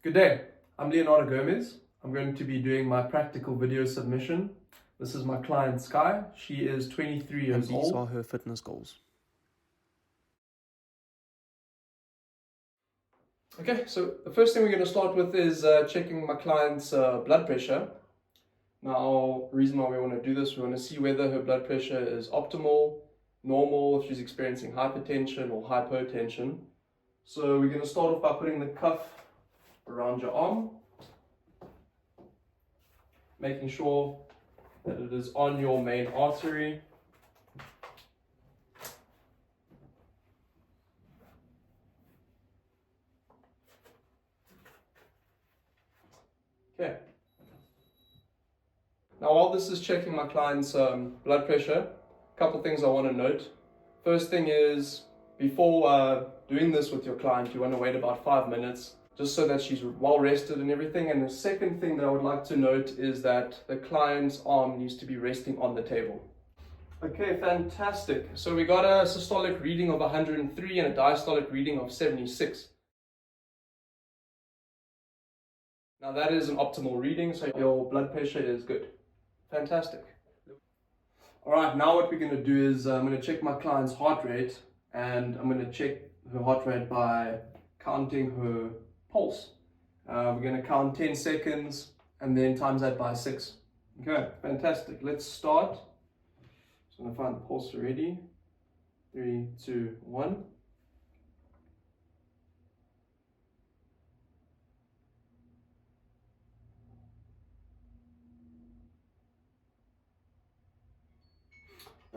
Good day, I'm Leonardo Gomes. I'm going to be doing my practical video submission. This is my client Sky. She is 23 years old. These are her fitness goals. Okay, so the first thing we're going to start with is checking my client's blood pressure. Now, the reason why we want to do this, we want to see whether her blood pressure is optimal, normal, if she's experiencing hypertension or hypotension. So we're going to start off by putting the cuff around your arm, making sure that it is on your main artery. Okay. Now, while this is checking my client's blood pressure, a couple things I want to note. First thing is, before doing this with your client, you want to wait about 5 minutes just so that she's well rested and everything. And the second thing that I would like to note is that the client's arm needs to be resting on the table. Okay, fantastic. So we got a systolic reading of 103 and a diastolic reading of 76. Now that is an optimal reading, so your blood pressure is good. Fantastic. Alright, now what we're going to do is I'm going to check my client's heart rate, and I'm going to check her heart rate by counting her pulse. We're going to count 10 seconds and then times that by 6. Okay, fantastic. Let's start. So I'm going to find the pulse already. 3, 2, 1.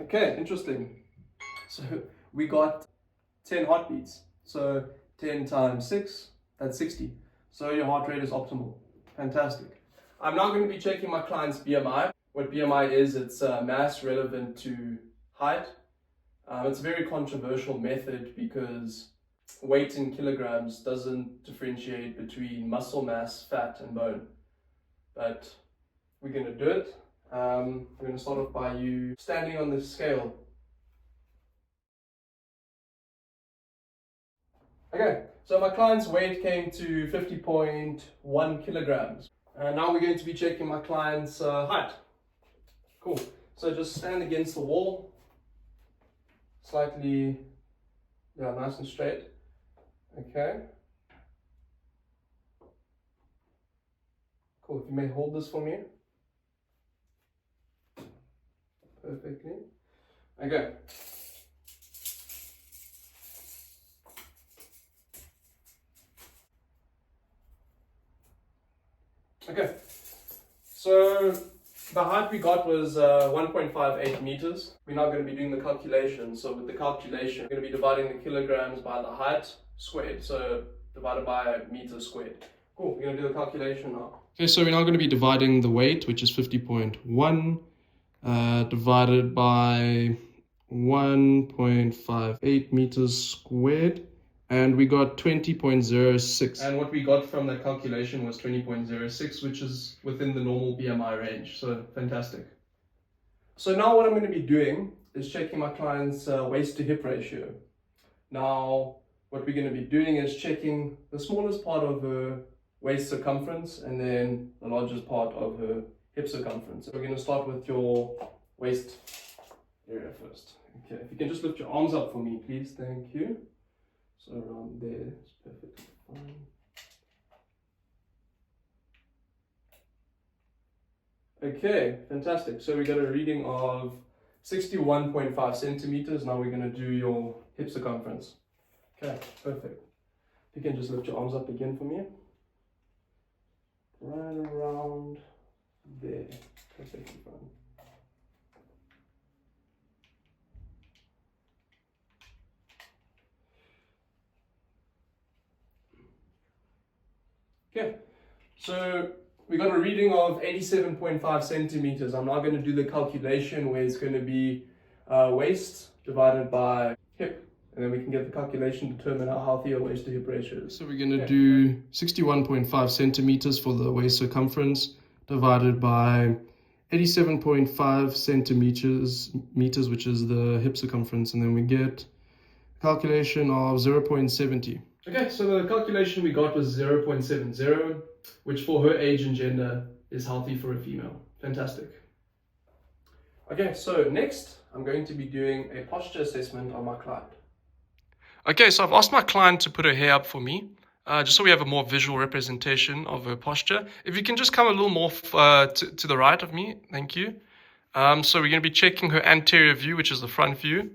Okay, interesting. So we got 10 heartbeats. So 10 times 6, that's 60. So your heart rate is optimal. Fantastic. I'm now going to be checking my client's BMI. What BMI is, it's mass relevant to height. It's a very controversial method because weight in kilograms doesn't differentiate between muscle mass, fat, and bone. But we're going to do it. We're going to start off by you standing on the scale. Okay, so my client's weight came to 50.1 kilograms. And now we're going to be checking my client's height. Cool. So just stand against the wall. Slightly, nice and straight. Okay. Cool. If you may hold this for me. Perfectly. Okay. Okay. So the height we got was 1.58 meters. We're now going to be doing the calculation. So with the calculation, we're going to be dividing the kilograms by the height squared. So divided by meters squared. Cool. We're going to do the calculation now. Okay, so we're now going to be dividing the weight, which is 50.1. Divided by 1.58 meters squared, and we got 20.06. And what we got from that calculation was 20.06, which is within the normal BMI range. So fantastic. So now what I'm going to be doing is checking my client's waist to hip ratio. Now what we're going to be doing is checking the smallest part of her waist circumference and then the largest part of her hip circumference. So we're going to start with your waist area first. Okay, if you can just lift your arms up for me, please. Thank you. So around there is perfectly fine. Okay, fantastic. So we got a reading of 61.5 centimeters. Now we're going to do your hip circumference. Okay, perfect. If you can just lift your arms up again for me. Right around there. Perfectly fine. Okay, so we got a reading of 87.5 centimeters. I'm now going to do the calculation where it's going to be waist divided by hip. And then we can get the calculation to determine how healthy your waist to hip ratio is. So we're going to do 61.5 centimeters for the waist circumference divided by 87.5 centimeters, which is the hip circumference. And then we get a calculation of 0.70. Okay, so the calculation we got was 0.70, which for her age and gender is healthy for a female. Fantastic. Okay, so next I'm going to be doing a posture assessment on my client. Okay, so I've asked my client to put her hair up for me, just so we have a more visual representation of her posture. If you can just come a little more to the right of me, thank you. So we're going to be checking her anterior view, which is the front view.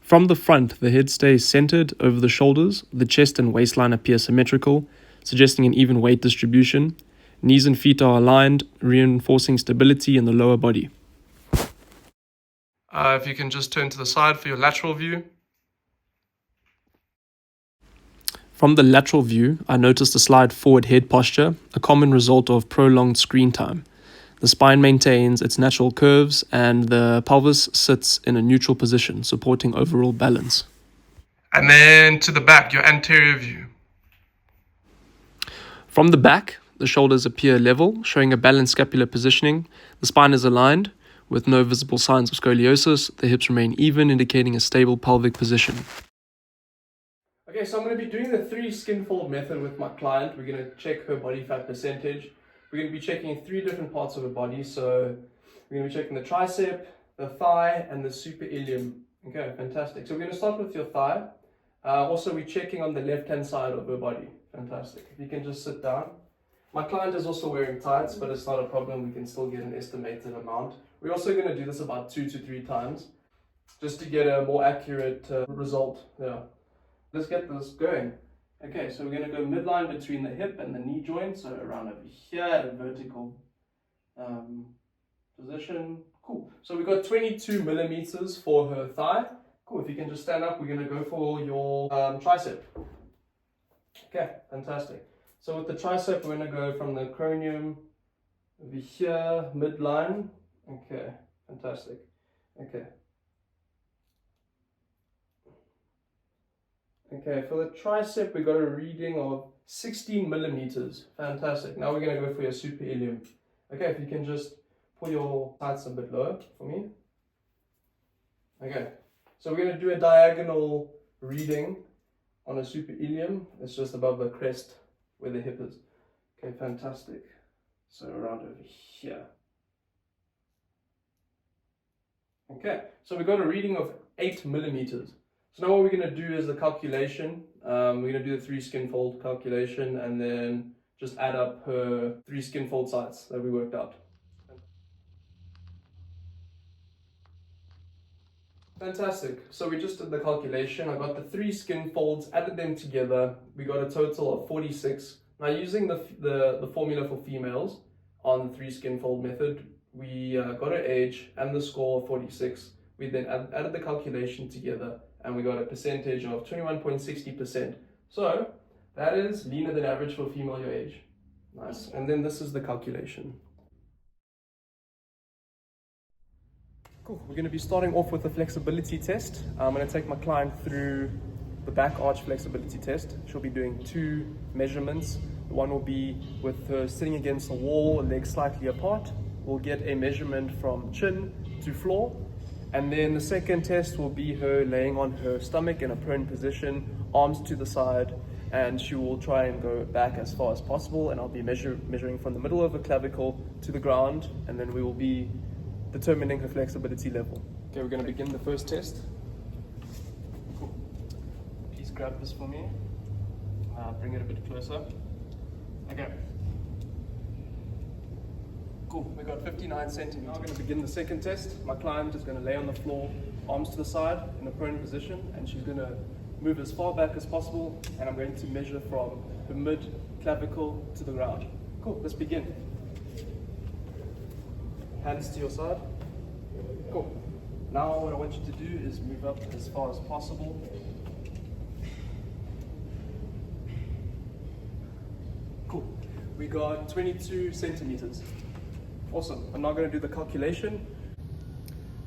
From the front, the head stays centered over the shoulders, the chest and waistline appear symmetrical, suggesting an even weight distribution. Knees and feet are aligned, reinforcing stability in the lower body. If you can just turn to the side for your lateral view. From the lateral view, I noticed a slight forward head posture, a common result of prolonged screen time. The spine maintains its natural curves and the pelvis sits in a neutral position, supporting overall balance. And then to the back, your anterior view. From the back, the shoulders appear level, showing a balanced scapular positioning. The spine is aligned, with no visible signs of scoliosis. The hips remain even, indicating a stable pelvic position. Okay, so I'm going to be doing the 3 skin fold method with my client. We're going to check her body fat percentage. We're going to be checking 3 different parts of her body. So we're going to be checking the tricep, the thigh, and the super ilium. Okay, fantastic. So we're going to start with your thigh. Also, we're checking on the left-hand side of her body. Fantastic. If you can just sit down. My client is also wearing tights, but it's not a problem. We can still get an estimated amount. We're also going to do this about 2 to 3 times, just to get a more accurate result. Yeah. Let's get this going. Okay, so we're going to go midline between the hip and the knee joint, so around over here at a vertical position. Cool. So we've got 22 millimeters for her thigh. Cool. If you can just stand up, we're going to go for your tricep. Okay, fantastic. So with the tricep, we're going to go from the cranium over here, midline. Okay, fantastic. Okay. Okay, for the tricep, we got a reading of 16 millimeters. Fantastic. Now we're going to go for your super ilium. Okay, if you can just pull your tights a bit lower for me. Okay, so we're going to do a diagonal reading on a super ilium. It's just above the crest where the hip is. Okay, fantastic. So around over here. Okay, so we got a reading of 8 millimeters. So now what we're going to do is the calculation. We're going to do the 3 skin fold calculation and then just add up her 3 skin fold size that we worked out. Fantastic. So we just did the calculation. I got the 3 skin folds, added them together. We got a total of 46. Now using the formula for females on the 3 skin fold method, we got her age and the score of 46. We then added the calculation together and we got a percentage of 21.60%. So that is leaner than average for a female your age. Nice. And then this is the calculation. Cool. We're going to be starting off with the flexibility test. I'm going to take my client through the back arch flexibility test. She'll be doing 2 measurements. One will be with her sitting against the wall, legs slightly apart. We'll get a measurement from chin to floor. And then the second test will be her laying on her stomach in a prone position, arms to the side, and she will try and go back as far as possible. And I'll be measuring from the middle of the clavicle to the ground, and then we will be determining her flexibility level. Okay, we're going to begin the first test. Cool. Please grab this for me. Bring it a bit closer. Okay. Cool, we got 59 centimeters. Now we're going to begin the second test. My client is going to lay on the floor, arms to the side in a prone position, and she's going to move as far back as possible, and I'm going to measure from the mid clavicle to the ground. Cool, let's begin. Hands to your side. Cool. Now what I want you to do is move up as far as possible. Cool. We got 22 centimeters. Awesome. I'm now going to do the calculation.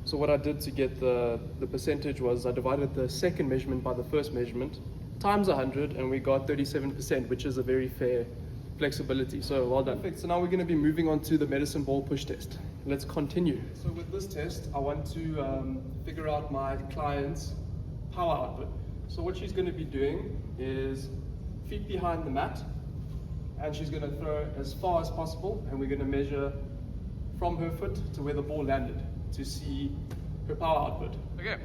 So what I did to get the percentage was I divided the second measurement by the first measurement times 100, and we got 37%, which is a very fair flexibility. So well done. Perfect. So now we're going to be moving on to the medicine ball push test. Let's continue. So with this test, I want to figure out my client's power output. So what she's going to be doing is feet behind the mat, and she's going to throw as far as possible, and we're going to measure from her foot to where the ball landed to see her power output. Okay,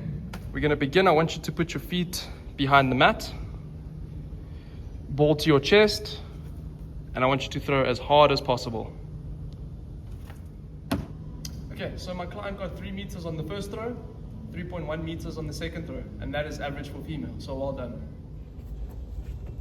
we're going to begin. I want you to put your feet behind the mat, ball to your chest, and I want you to throw as hard as possible. Okay, so my client got 3 meters on the first throw, 3.1 meters on the second throw, and that is average for female, so well done.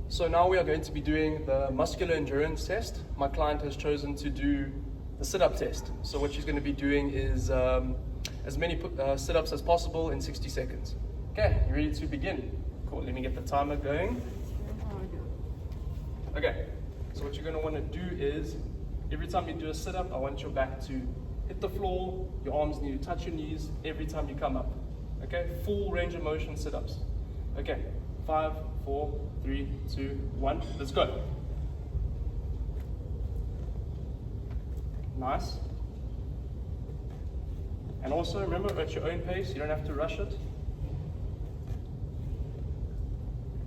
So now we are going to be doing the muscular endurance test. My client has chosen to do the sit-up test. So what she's going to be doing is as many sit-ups as possible in 60 seconds. Okay, you ready to begin? Cool, let me get the timer going. Okay, so what you're going to want to do is, every time you do a sit-up, I want your back to hit the floor, your arms need to touch your knees every time you come up. Okay, full range of motion sit-ups. Okay, 5, 4, 3, 2, 1, let's go. Nice. And also remember, at your own pace, you don't have to rush it.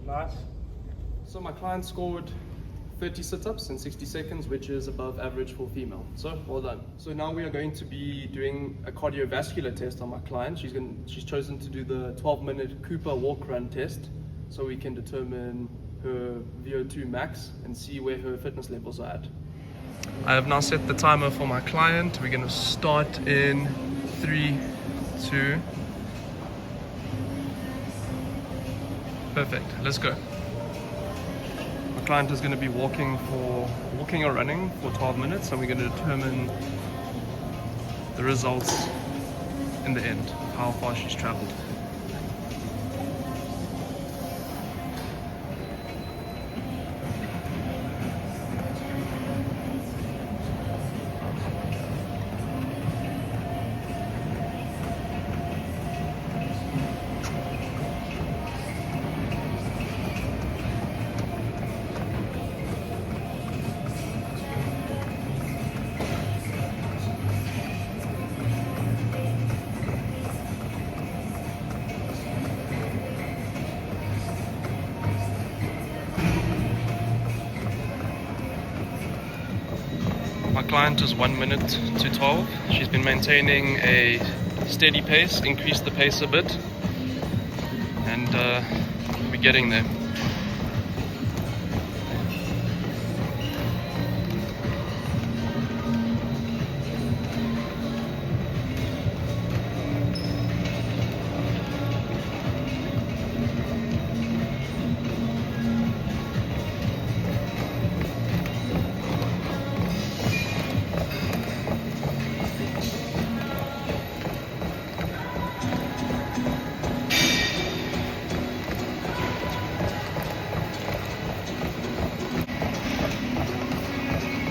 Nice. So my client scored 30 sit-ups in 60 seconds, which is above average for female. So well done. So now we are going to be doing a cardiovascular test on my client. She's chosen to do the 12-minute Cooper walk-run test, so we can determine her VO2 max and see where her fitness levels are at. I have now set the timer for my client. We're going to start in 3, 2. Perfect. Let's go. My client is going to be walking or running for 12 minutes, and we're going to determine the results in the end, how far she's traveled. My client is 1 minute to 12. She's been maintaining a steady pace, increased the pace a bit, and we're getting there.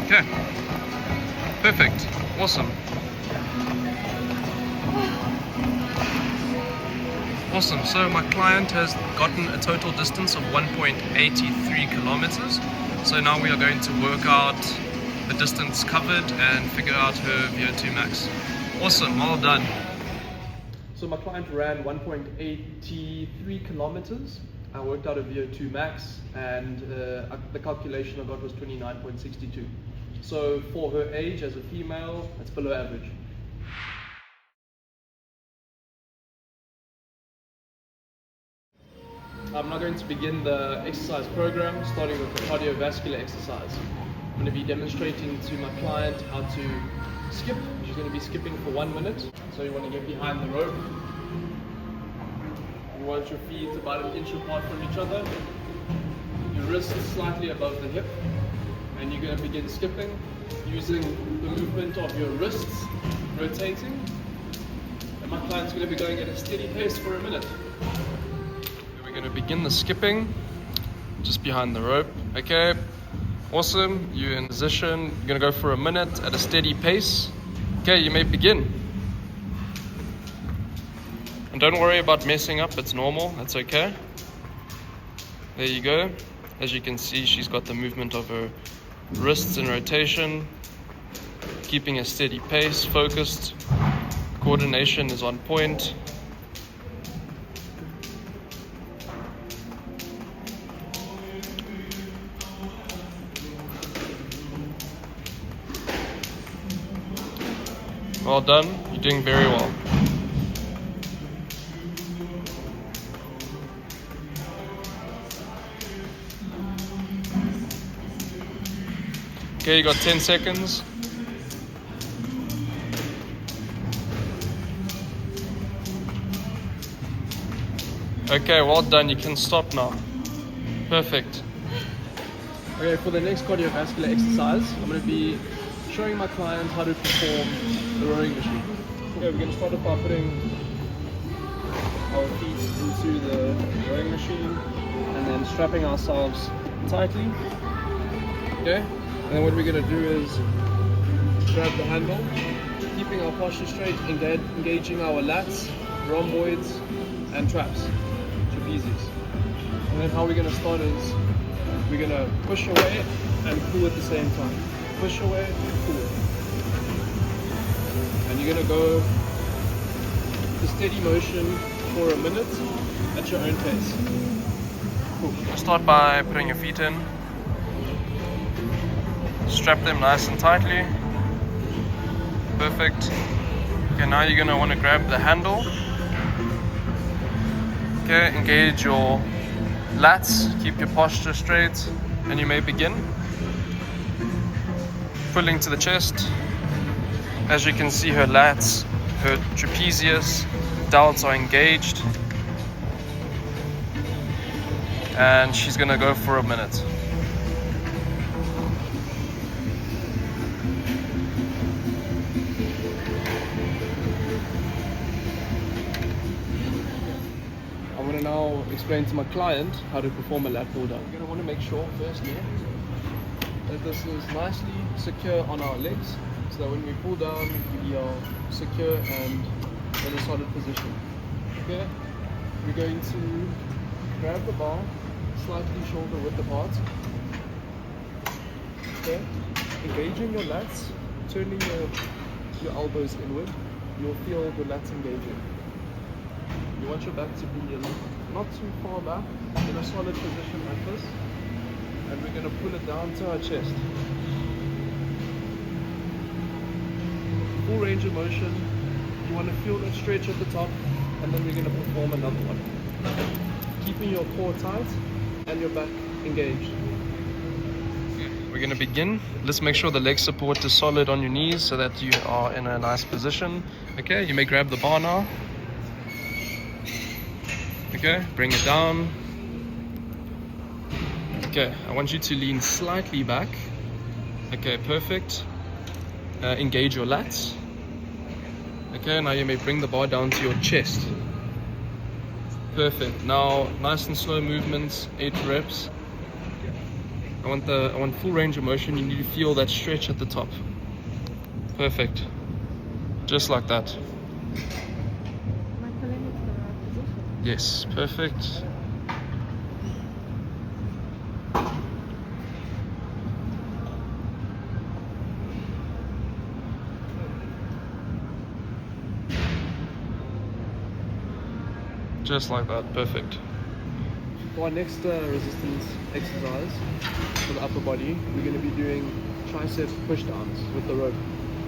Okay, perfect, awesome. Awesome, so my client has gotten a total distance of 1.83 kilometers. So now we are going to work out the distance covered and figure out her VO2 max. Awesome, well done. So my client ran 1.83 kilometers. I worked out a VO2 max, and the calculation I got was 29.62. So for her age as a female, that's below average. I'm now going to begin the exercise program, starting with the cardiovascular exercise. I'm going to be demonstrating to my client how to skip. She's going to be skipping for 1 minute. So you want to get behind the rope. You want your feet about 1 inch apart from each other. Your wrists slightly above the hip. And you're going to begin skipping using the movement of your wrists rotating. And my client's going to be going at a steady pace for 1 minute. We're going to begin the skipping just behind the rope. Okay, awesome. You're in position. You're going to go for 1 minute at a steady pace. Okay, you may begin. And don't worry about messing up, it's normal, that's okay. There you go. As you can see, she's got the movement of her wrists in rotation, keeping a steady pace, focused. Coordination is on point. Well done. You're doing very well. Okay, you got 10 seconds. Okay, well done. You can stop now. Perfect. Okay, for the next cardiovascular exercise, I'm going to be showing my clients how to perform the rowing machine. Okay, we're going to start off by putting our feet into the rowing machine and then strapping ourselves tightly. Okay, and then what we're going to do is grab the handle, keeping our posture straight, engaging our lats, rhomboids, and traps, trapezius. And then how we're going to start is we're going to push away and pull at the same time. Push away, pull. And you're going to go the steady motion for a minute at your own pace. Cool. Start by putting your feet in. Strap them nice and tightly. Perfect. Okay, now you're going to want to grab the handle. Okay, engage your lats, keep your posture straight, and you may begin. Pulling to the chest. As you can see, her lats, her trapezius, delts are engaged. And she's gonna go for a minute. I'm going to now explain to my client how to perform a lat pull down. You're going to want to make sure firstly that this is nicely secure on our legs, so that when we pull down we are secure and in a solid position. Okay, we're going to grab the bar slightly shoulder width apart. Okay, engaging your lats, turning your elbows inward, you'll feel the lats engaging. You want your back to be not too far back, in a solid position like this, and we're going to pull it down to our chest. Full range of motion. You want to feel that stretch at the top, and then we're going to perform another one. Keeping your core tight and your back engaged. We're going to begin. Let's make sure the leg support is solid on your knees so that you are in a nice position. Okay, you may grab the bar now. Okay, bring it down. Okay, I want you to lean slightly back. Okay, perfect. Engage your lats. Okay, now you may bring the bar down to your chest. Perfect. Now, nice and slow movements, 8 reps. I want full range of motion. You need to feel that stretch at the top. Perfect. Just like that. Yes, perfect. Just like that, perfect. For our next resistance exercise for the upper body, we're going to be doing tricep pushdowns with the rope.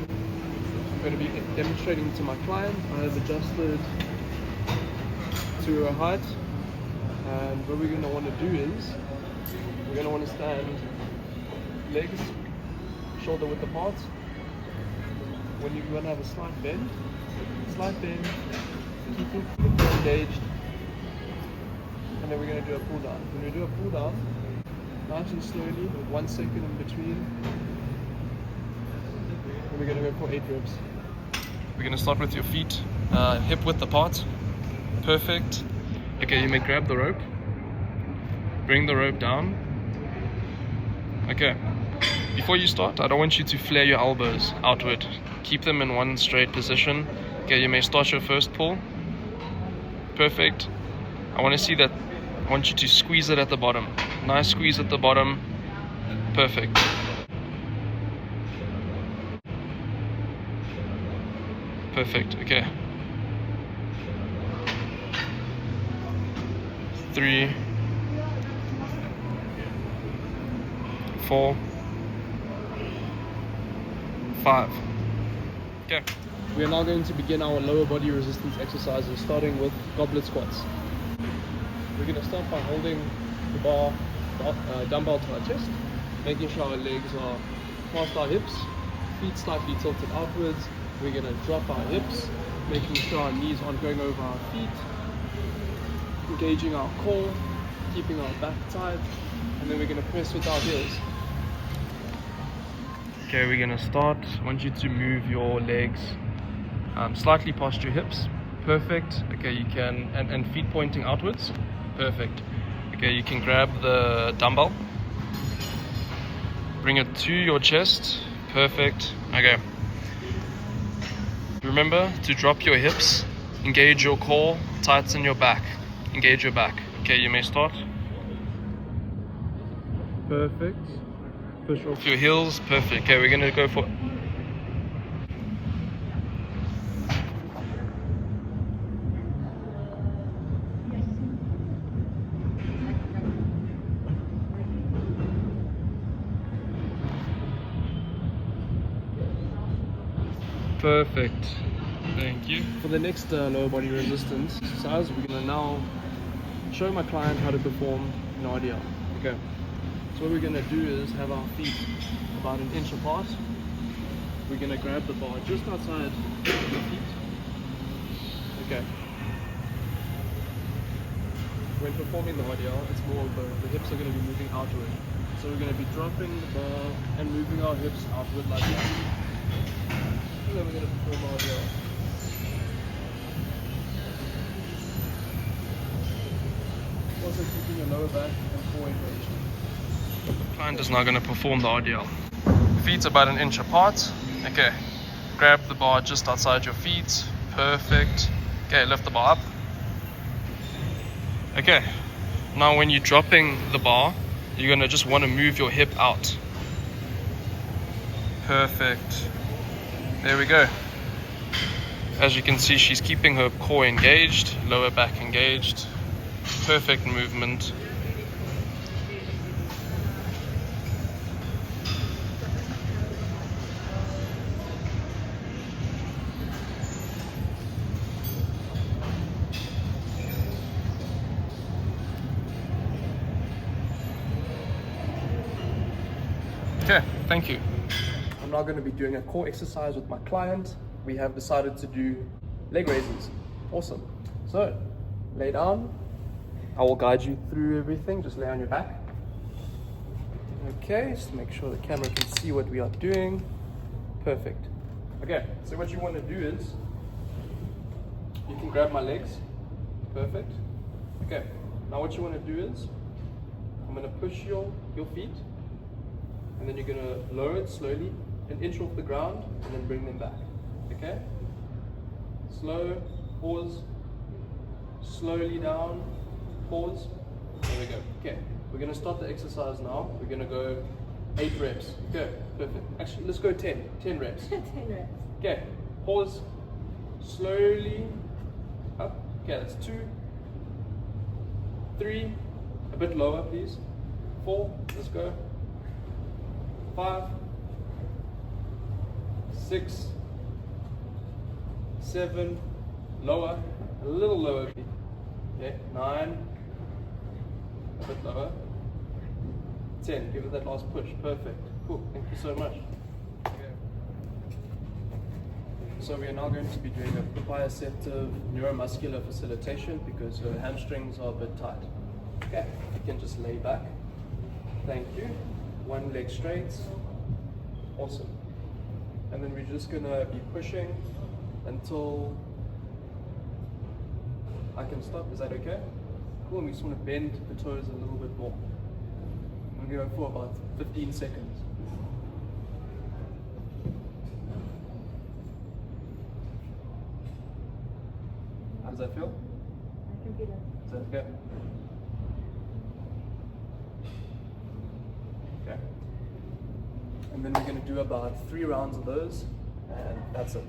I'm going to be demonstrating to my client. I have adjusted to her height, and what we're going to want to do is we're going to want to stand legs shoulder width apart. When you're going to have a slight bend, keep it engaged, and then we're going to do a pull down. When we do a pull down, nice and slowly, 1 second in between, and we're going to go for 8 reps. We're going to start with your feet hip width apart. Perfect. Okay, you may grab the rope, bring the rope down. Okay, before you start, I don't want you to flare your elbows outward. Keep them in one straight position. Okay, you may start your first pull. Perfect. I want to see that. I want you to squeeze it at the bottom. Nice squeeze at the bottom. Perfect. Perfect. Okay. 3, 4, 5. Okay. We are now going to begin our lower body resistance exercises, starting with goblet squats. We're going to start by holding the bar, dumbbell to our chest, making sure our legs are past our hips, feet slightly tilted outwards. We're going to drop our hips, making sure our knees aren't going over our feet, engaging our core, keeping our back tight, and then we're going to press with our heels. Okay, we're going to start. I want you to move your legs slightly past your hips. Perfect. Okay, you can, and feet pointing outwards. Perfect. Okay, you can grab the dumbbell, bring it to your chest. Perfect. Okay. Remember to drop your hips, engage your core, tighten your back, engage your back. Okay, you may start. Perfect. Push off your heels. Perfect. Okay, we're gonna go for perfect. Thank you. For the next lower body resistance exercise, we're going to now show my client how to perform an RDL. Okay. So what we're going to do is have our feet about an inch apart. We're going to grab the bar just outside the feet. Okay. When performing the RDL, it's more of the hips are going to be moving outward. So we're going to be dropping the bar and moving our hips outward like that. And then we're going to perform our RDL. Also keeping your lower back and core engaged. The client is now going to perform the RDL. Feet about an inch apart. Okay. Grab the bar just outside your feet. Perfect. Okay, lift the bar up. Okay. Now when you're dropping the bar, you're going to just want to move your hip out. Perfect. There we go. As you can see, she's keeping her core engaged, lower back engaged. Perfect movement. Okay, thank you. I'm now going to be doing a core exercise with my client. We have decided to do leg raises. Awesome. So, lay down. I will guide you through everything. Just lay on your back. Okay, just make sure the camera can see what we are doing. Perfect. Okay, so what you want to do is, you can grab my legs. Perfect. Okay, now what you want to do is, I'm going to push your feet, and then you're going to lower it slowly, an inch off the ground, and then bring them back. Okay? Slow, pause, slowly down, pause. There we go. Okay, we're going to start the exercise now. We're going to go 8 reps. Okay, perfect. Actually, let's go 10. 10 reps. 10 reps. Okay, pause, slowly up. Okay, that's 2, 3, a bit lower, please. 4, let's go. 5, 6, 7, lower, a little lower. Okay, 9, a bit lower. 10, give it that last push. Perfect. Cool, thank you so much. Okay. So we are now going to be doing a proprioceptive neuromuscular facilitation because her hamstrings are a bit tight. Okay, you can just lay back. Thank you. One leg straight. Awesome. And then we're just gonna be pushing until I can stop. Is that okay? Cool. And we just want to bend the toes a little bit more. I'm gonna go for about 15 seconds. How does that feel? I can feel it. Is that okay? Okay. And then we're going to do about 3 rounds of those, and that's it.